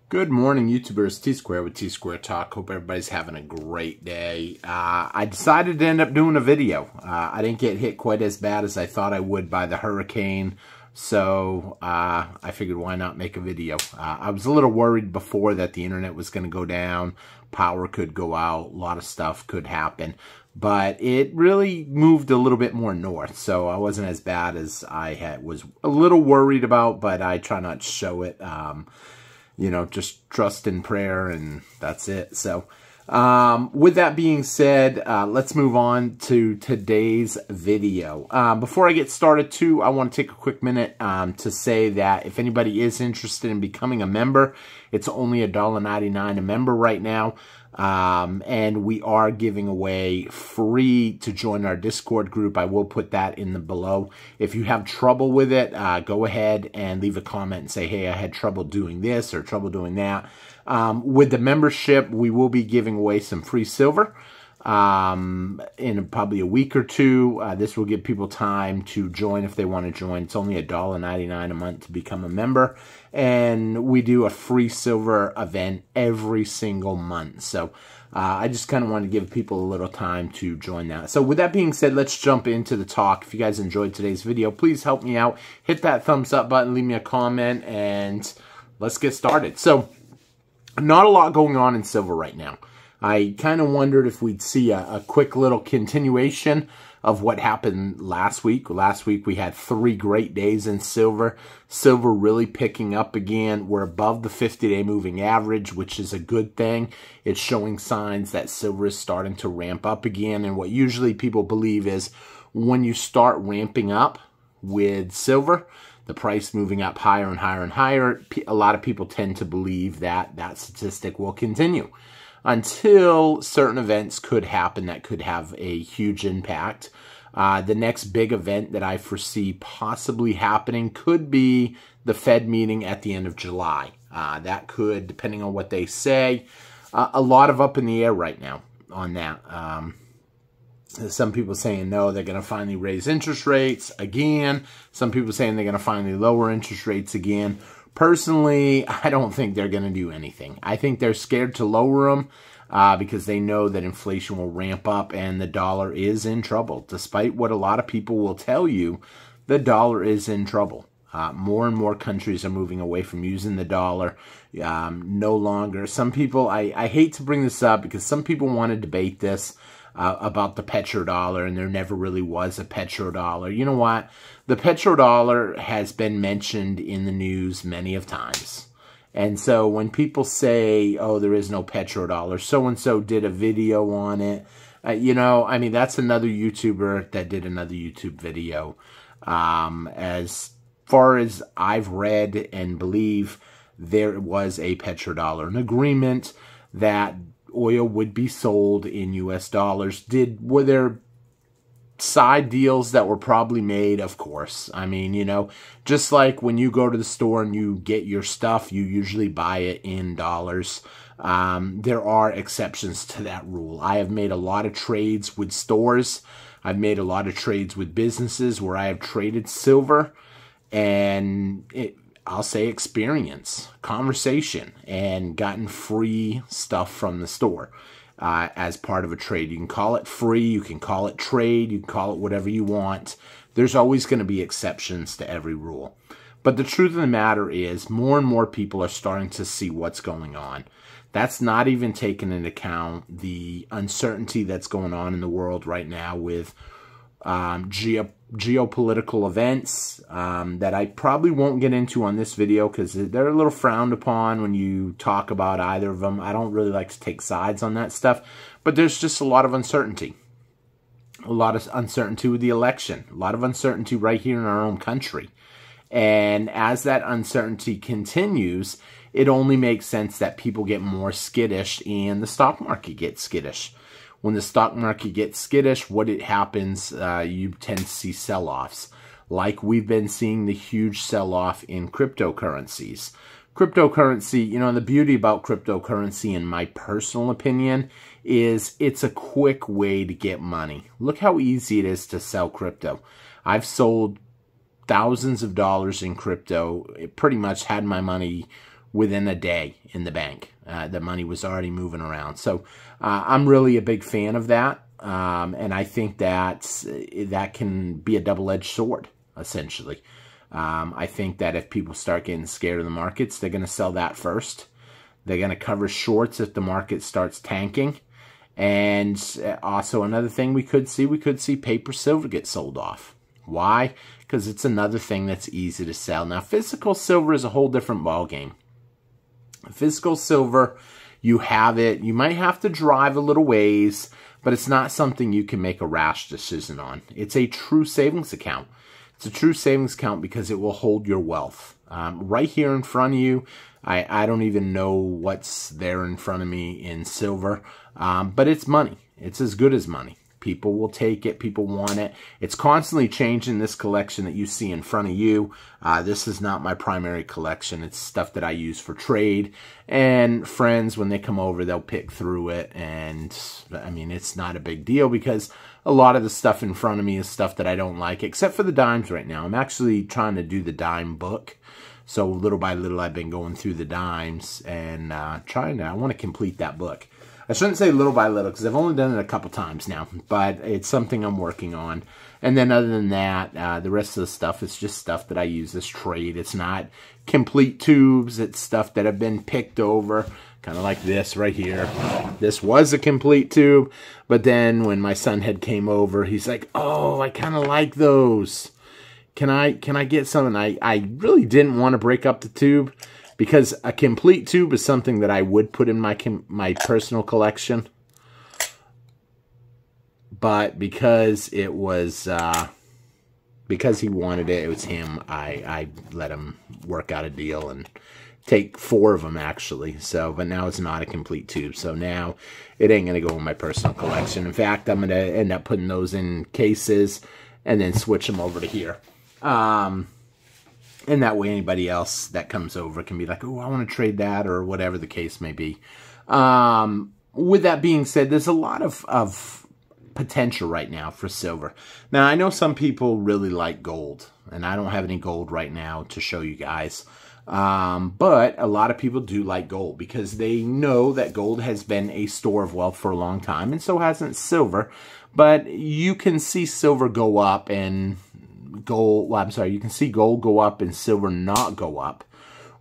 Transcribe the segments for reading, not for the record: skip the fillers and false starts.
Good morning, YouTubers. T-Square with T-Square Talk. Hope everybody's having a great day. I decided to end up doing a video. I didn't get hit quite as bad as I thought I would by the hurricane, so I figured why not make a video. I was a little worried before that the internet was going to go down, power could go out, a lot of stuff could happen, but it really moved a little bit more north, so I wasn't as bad as I was a little worried about, but I try not to show it. You know, just trust in prayer, and that's it. So, with that being said, let's move on to today's video. Before I get started, too, I want to take a quick minute to say that if anybody is interested in becoming a member, it's only $1.99 a member right now. And we are giving away free to join our Discord group. I will put that in the below. If you have trouble with it, go ahead and leave a comment and say, hey, I had trouble doing this or trouble doing that. With the membership, we will be giving away some free silver in probably a week or two. This will give people time to join if they want to join. It's only $1.99 a month to become a member, and we do a free silver event every single month. So I just kind of want to give people a little time to join that. So with that being said, let's jump into the talk. If you guys enjoyed today's video, please help me out. Hit that thumbs up button, leave me a comment, and let's get started. So not a lot going on in silver right now. I kind of wondered if we'd see a quick little continuation of what happened last week. Last week we had 3 great days in silver. Silver really picking up again. We're above the 50-day moving average, which is a good thing. It's showing signs that silver is starting to ramp up again. And what usually people believe is when you start ramping up with silver, the price moving up higher and higher and higher, a lot of people tend to believe that that statistic will continue until certain events could happen that could have a huge impact. The next big event that I foresee possibly happening could be the Fed meeting at the end of July. That could, depending on what they say, a lot of up in the air right now on that. Some people saying no, they're going to finally raise interest rates again. Some people saying they're going to finally lower interest rates again. Personally, I don't think they're going to do anything. I think they're scared to lower them because they know that inflation will ramp up and the dollar is in trouble. Despite what a lot of people will tell you, the dollar is in trouble. More and more countries are moving away from using the dollar. No longer. Some people, I hate to bring this up because some people want to debate this about the petrodollar, and there never really was a petrodollar. You know what? The petrodollar has been mentioned in the news many of times. And so when people say, oh, there is no petrodollar, so-and-so did a video on it, you know, I mean, that's another YouTuber that did another YouTube video. As far as I've read and believe, there was a petrodollar, an agreement that oil would be sold in US dollars. Were there side deals that were probably made? Of course. I mean, you know, just like when you go to the store and you get your stuff, you usually buy it in dollars. There are exceptions to that rule. I have made a lot of trades with stores. I've made a lot of trades with businesses where I have traded silver and I'll say experience, conversation, and gotten free stuff from the store as part of a trade. You can call it free, you can call it trade, you can call it whatever you want. There's always going to be exceptions to every rule. But the truth of the matter is more and more people are starting to see what's going on. That's not even taking into account the uncertainty that's going on in the world right now with geopolitical events that I probably won't get into on this video because they're a little frowned upon when you talk about either of them. I don't really like to take sides on that stuff, but there's just a lot of uncertainty. A lot of uncertainty with the election. A lot of uncertainty right here in our own country. And as that uncertainty continues, it only makes sense that people get more skittish and the stock market gets skittish. When the stock market gets skittish, what it happens, you tend to see sell-offs. Like we've been seeing the huge sell-off in cryptocurrencies. Cryptocurrency, you know, the beauty about cryptocurrency, in my personal opinion, is it's a quick way to get money. Look how easy it is to sell crypto. I've sold thousands of dollars in crypto. It pretty much had my money within a day in the bank. The money was already moving around. So I'm really a big fan of that. And I think that can be a double-edged sword, essentially. I think that if people start getting scared of the markets, they're going to sell that first. They're going to cover shorts if the market starts tanking. And also another thing we could see paper silver get sold off. Why? Because it's another thing that's easy to sell. Now, physical silver is a whole different ballgame. Physical silver, you have it. You might have to drive a little ways, but it's not something you can make a rash decision on. It's a true savings account. It's a true savings account because it will hold your wealth. Right here in front of you, I don't even know what's there in front of me in silver, but it's money. It's as good as money. People will take it. People want it. It's constantly changing. This collection that you see in front of you, this is not my primary collection. It's stuff that I use for trade. And friends, when they come over, they'll pick through it. And, I mean, it's not a big deal because a lot of the stuff in front of me is stuff that I don't like, except for the dimes right now. I'm actually trying to do the dime book. So little by little, I've been going through the dimes and I want to complete that book. I shouldn't say little by little because I've only done it a couple times now, but it's something I'm working on. And then other than that, the rest of the stuff is just stuff that I use as trade. It's not complete tubes. It's stuff that have been picked over, kind of like this right here. This was a complete tube, but then when my son came over, he's like, oh, I kind of like those. Can I get some? And I really didn't want to break up the tube, because a complete tube is something that I would put in my personal collection. But because it was, because he wanted it, it was him, I let him work out a deal and take 4 of them actually. So, but now it's not a complete tube. So now it ain't going to go in my personal collection. In fact, I'm going to end up putting those in cases and then switch them over to here. And that way anybody else that comes over can be like, oh, I want to trade that, or whatever the case may be. With that being said, there's a lot of potential right now for silver. Now, I know some people really like gold, and I don't have any gold right now to show you guys. But a lot of people do like gold because they know that gold has been a store of wealth for a long time, and so hasn't silver. But you can see silver go up and you can see gold go up and silver not go up,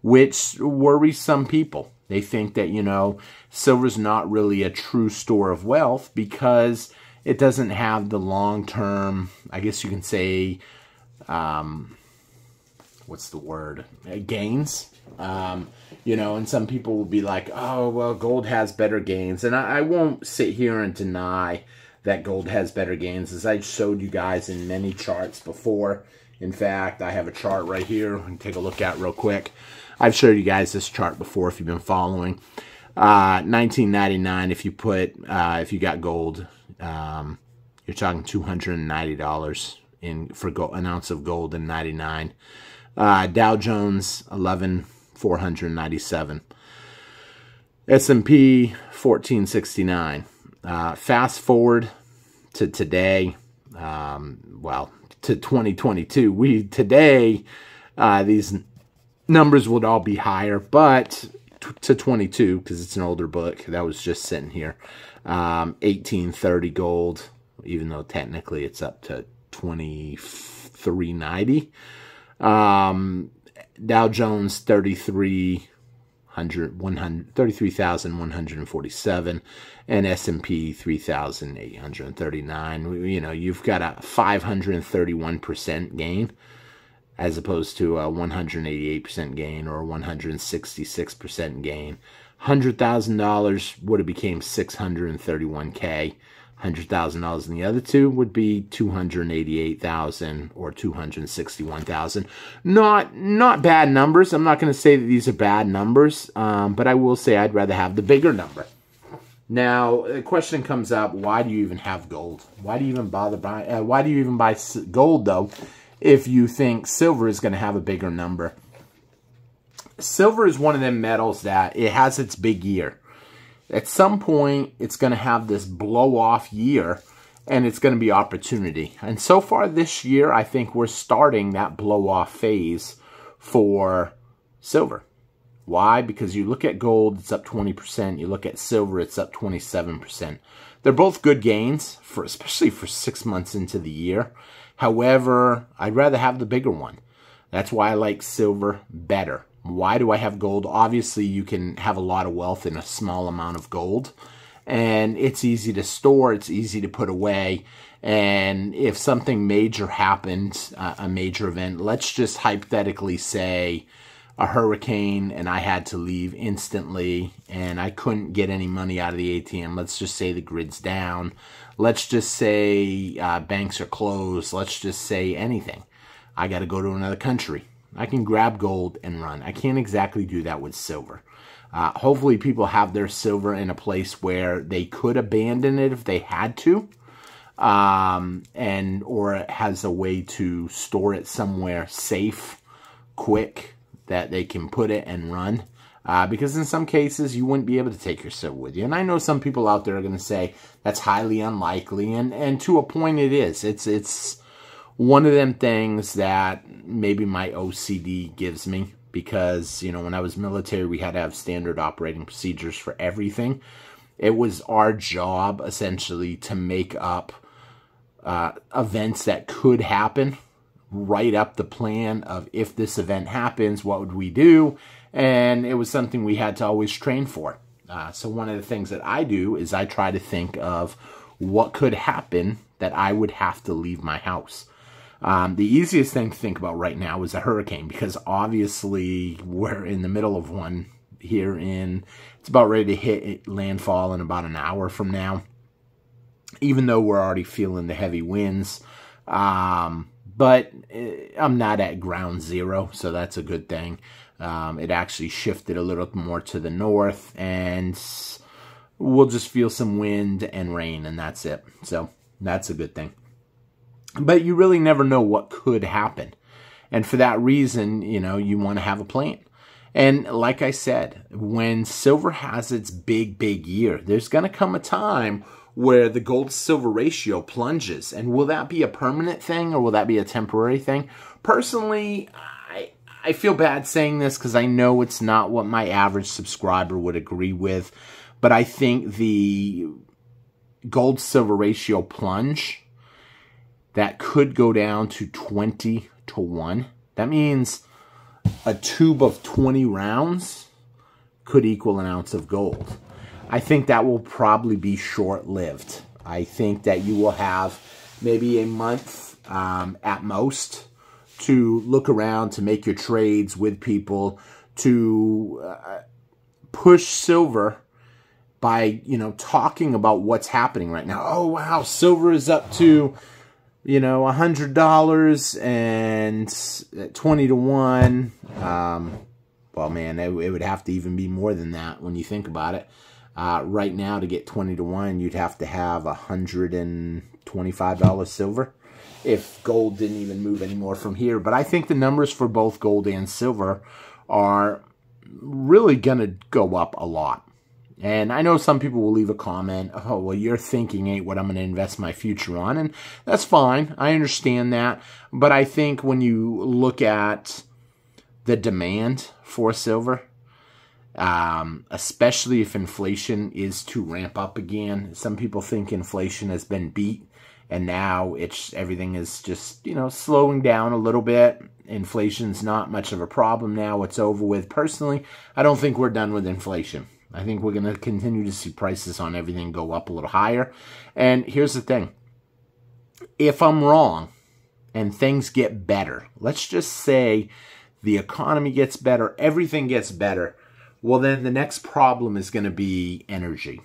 which worries some people. They think that, you know, silver's not really a true store of wealth because it doesn't have the long-term, I guess you can say, what's the word? Gains. You know, and some people will be like, oh, well, gold has better gains. And I won't sit here and deny that gold has better gains, as I showed you guys in many charts before. In fact, I have a chart right here we can take a look at real quick. I've showed you guys this chart before if you've been following. 1999, if you got gold, you're talking $290 for an ounce of gold in 99. Dow Jones 11,497. S&P 1469. Fast forward to today, well, to 2022. Today, these numbers would all be higher, but to 22, because it's an older book that was just sitting here. 1830 gold, even though technically it's up to 2390. Dow Jones 33,147, and S&P 3,839. You know, you've got a 531% gain as opposed to a 188% gain or a 166% gain. $100,000 would have became $631K. $100,000 in the other two would be $288,000 or $261,000. Not bad numbers. I'm not going to say that these are bad numbers, but I will say I'd rather have the bigger number. Now, the question comes up: why do you even have gold? Why do you even bother buying? Why do you even buy gold though, if you think silver is going to have a bigger number? Silver is one of them metals that it has its big year. At some point, it's going to have this blow-off year, and it's going to be opportunity. And so far this year, I think we're starting that blow-off phase for silver. Why? Because you look at gold, it's up 20%. You look at silver, it's up 27%. They're both good gains, especially for 6 months into the year. However, I'd rather have the bigger one. That's why I like silver better. Why do I have gold? Obviously, you can have a lot of wealth in a small amount of gold. And it's easy to store. It's easy to put away. And if something major happened, a major event, let's just hypothetically say a hurricane and I had to leave instantly and I couldn't get any money out of the ATM. Let's just say the grid's down. Let's just say banks are closed. Let's just say anything. I got to go to another country. I can grab gold and run. I can't exactly do that with silver. Hopefully people have their silver in a place where they could abandon it if they had to. Or it has a way to store it somewhere safe, quick, that they can put it and run. Because in some cases, you wouldn't be able to take your silver with you. And I know some people out there are going to say that's highly unlikely. And to a point it is. It's one of them things that maybe my OCD gives me. Because, you know, when I was military, we had to have standard operating procedures for everything. It was our job, essentially, to make up events that could happen, write up the plan of if this event happens, what would we do? And it was something we had to always train for. So one of the things that I do is I try to think of what could happen that I would have to leave my house. The easiest thing to think about right now is a hurricane, because obviously we're in the middle of one here it's about ready to hit landfall in about an hour from now, even though we're already feeling the heavy winds. But I'm not at ground zero, so that's a good thing. It actually shifted a little more to the north, and we'll just feel some wind and rain, and that's it. So that's a good thing. But you really never know what could happen. And for that reason, you know, you want to have a plan. And like I said, when silver has its big year, there's going to come a time where the gold-silver ratio plunges. And will that be a permanent thing or will that be a temporary thing? Personally, I feel bad saying this because I know it's not what my average subscriber would agree with. But I think the gold-silver ratio plunge, that could go down to 20 to 1. That means a tube of 20 rounds could equal an ounce of gold. I think that will probably be short-lived. I think that you will have maybe a month at most to look around, to make your trades with people, to push silver by, you know, talking about what's happening right now. Oh, wow, silver is up to, you know, $100 and 20 to 1. Well, man, it would have to even be more than that when you think about it. Right now, to get 20 to 1, you'd have to have $125 silver if gold didn't even move anymore from here. But I think the numbers for both gold and silver are really going to go up a lot. And I know some people will leave a comment, oh, well, your thinking ain't what I'm going to invest my future on. And that's fine. I understand that. But I think when you look at the demand for silver, especially if inflation is to ramp up again, some people think inflation has been beat. And now everything is just, you know, slowing down a little bit. Inflation's not much of a problem now. It's over with. Personally, I don't think we're done with inflation. I think we're going to continue to see prices on everything go up a little higher. And here's the thing. If I'm wrong and things get better, let's just say the economy gets better, everything gets better, well, then the next problem is going to be energy.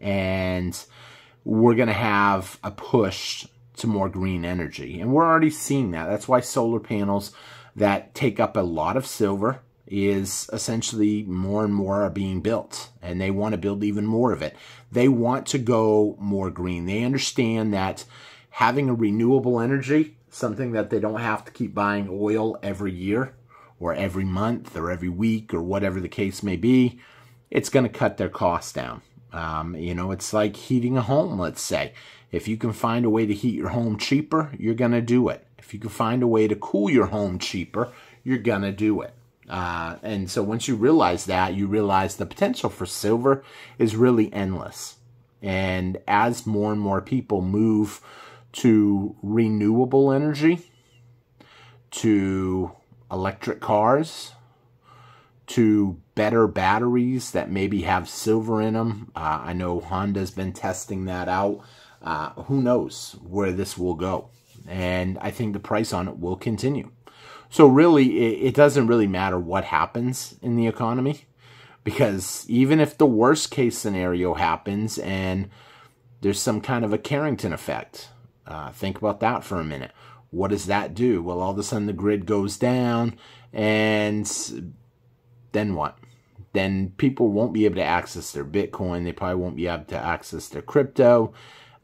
And we're going to have a push to more green energy. And we're already seeing that. That's why solar panels that take up a lot of silver is essentially more and more are being built. And they want to build even more of it. They want to go more green. They understand that having a renewable energy, something that they don't have to keep buying oil every year or every month or every week or whatever the case may be, it's going to cut their costs down. You know, it's like heating a home, let's say. If you can find a way to heat your home cheaper, you're going to do it. If you can find a way to cool your home cheaper, you're going to do it. And so once you realize that, you realize the potential for silver is really endless. And as more and more people move to renewable energy, to electric cars, to better batteries that maybe have silver in them. I know Honda's been testing that out. Who knows where this will go? And I think the price on it will continue. So really, it doesn't really matter what happens in the economy, because even if the worst case scenario happens and there's some kind of a Carrington effect, think about that for a minute. What does that do? Well, all of a sudden the grid goes down, and then what? Then people won't be able to access their Bitcoin. They probably won't be able to access their crypto,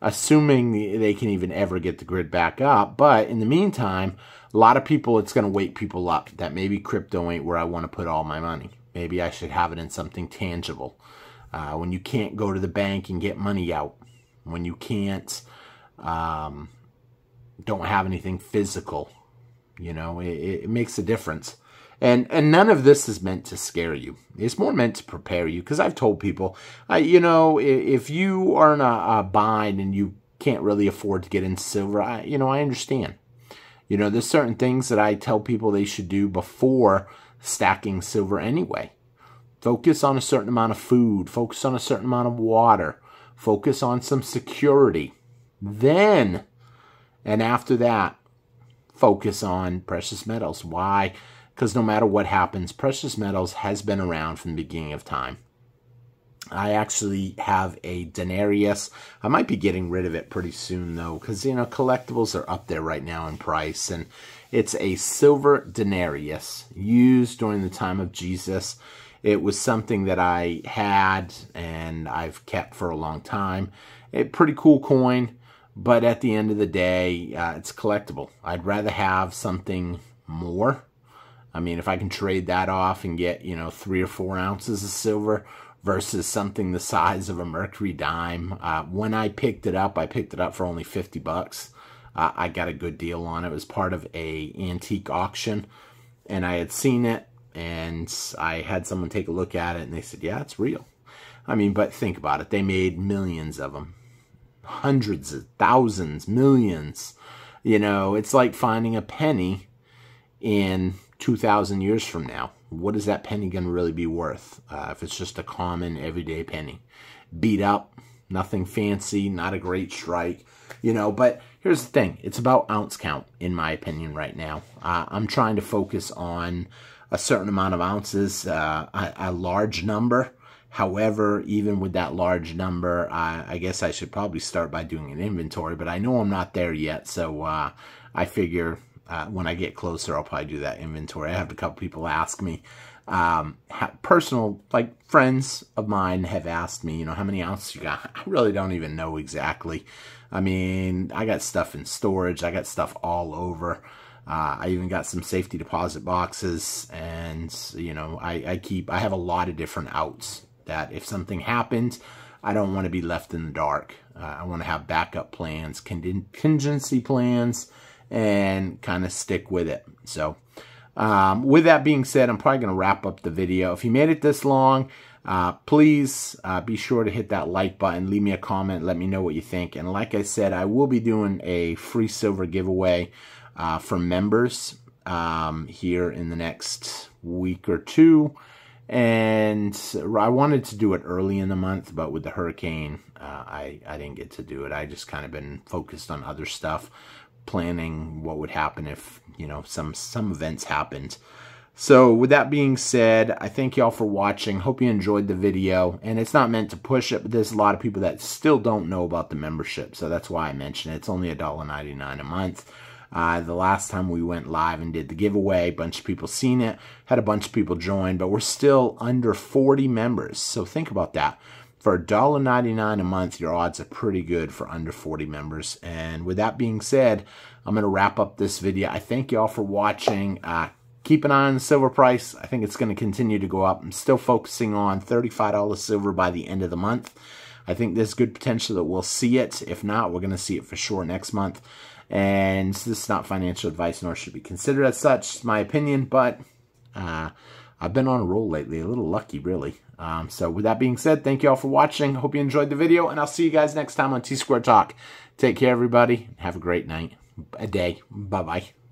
assuming they can even ever get the grid back up. But in the meantime, a lot of people, it's going to wake people up that maybe crypto ain't where I want to put all my money. Maybe I should have it in something tangible. When you can't go to the bank and get money out, when you can't, don't have anything physical, you know, it makes a difference. And none of this is meant to scare you. It's more meant to prepare you. Because I've told people, you know, if you are in a bind and you can't really afford to get into silver, I understand. You know, there's certain things that I tell people they should do before stacking silver anyway. Focus on a certain amount of food. Focus on a certain amount of water. Focus on some security. Then, and after that, focus on precious metals. Why? Because no matter what happens, precious metals has been around from the beginning of time. I actually have a denarius. I might be getting rid of it pretty soon, though, because, you know, collectibles are up there right now in price. And it's a silver denarius used during the time of Jesus. It was something that I had and I've kept for a long time. A pretty cool coin, but at the end of the day, it's collectible. I'd rather have something more. I mean, if I can trade that off and get, 3 or 4 ounces of silver versus something the size of a mercury dime. When I picked it up for only $50. I got a good deal on it. It was part of a antique auction, and I had seen it, and I had someone take a look at it, and they said, yeah, it's real. I mean, but think about it. They made millions of them. Hundreds of thousands, millions. It's like finding a penny in 2,000 years from now. What is that penny going to really be worth if it's just a common everyday penny? Beat up, nothing fancy, not a great strike, But here's the thing. It's about ounce count, in my opinion, right now. I'm trying to focus on a certain amount of ounces, a large number. However, even with that large number, I guess I should probably start by doing an inventory, but I know I'm not there yet, so I figure when I get closer, I'll probably do that inventory. I have a couple people ask me, personal, like friends of mine have asked me, how many ounces you got? I really don't even know exactly. I mean, I got stuff in storage. I got stuff all over. I even got some safety deposit boxes, and, I have a lot of different outs that if something happens, I don't want to be left in the dark. I want to have backup plans, contingency plans, and kind of stick with it. So with that being said, I'm probably going to wrap up the video. If you made it this long, please be sure to hit that like button, leave me a comment, let me know what you think. And like I said, I will be doing a free silver giveaway for members here in the next week or two. And I wanted to do it early in the month, but with the hurricane, I didn't get to do it. I just kind of been focused on other stuff, planning what would happen if, some events happened. So with that being said, I thank y'all for watching. Hope you enjoyed the video. And it's not meant to push it, but there's a lot of people that still don't know about the membership. So that's why I mentioned it. It's only $1.99 a month. The last time we went live and did the giveaway, a bunch of people seen it, had a bunch of people join, but we're still under 40 members. So think about that. For $1.99 a month, your odds are pretty good for under 40 members. And with that being said, I'm going to wrap up this video. I thank y'all for watching. Keep an eye on the silver price. I think it's going to continue to go up. I'm still focusing on $35 silver by the end of the month. I think there's good potential that we'll see it. If not, we're going to see it for sure next month. And this is not financial advice, nor should be considered as such. It's my opinion, but I've been on a roll lately, a little lucky, really. So with that being said, thank you all for watching. Hope you enjoyed the video, and I'll see you guys next time on T-Square Talk. Take care, everybody. Have a great night, a day. Bye-bye.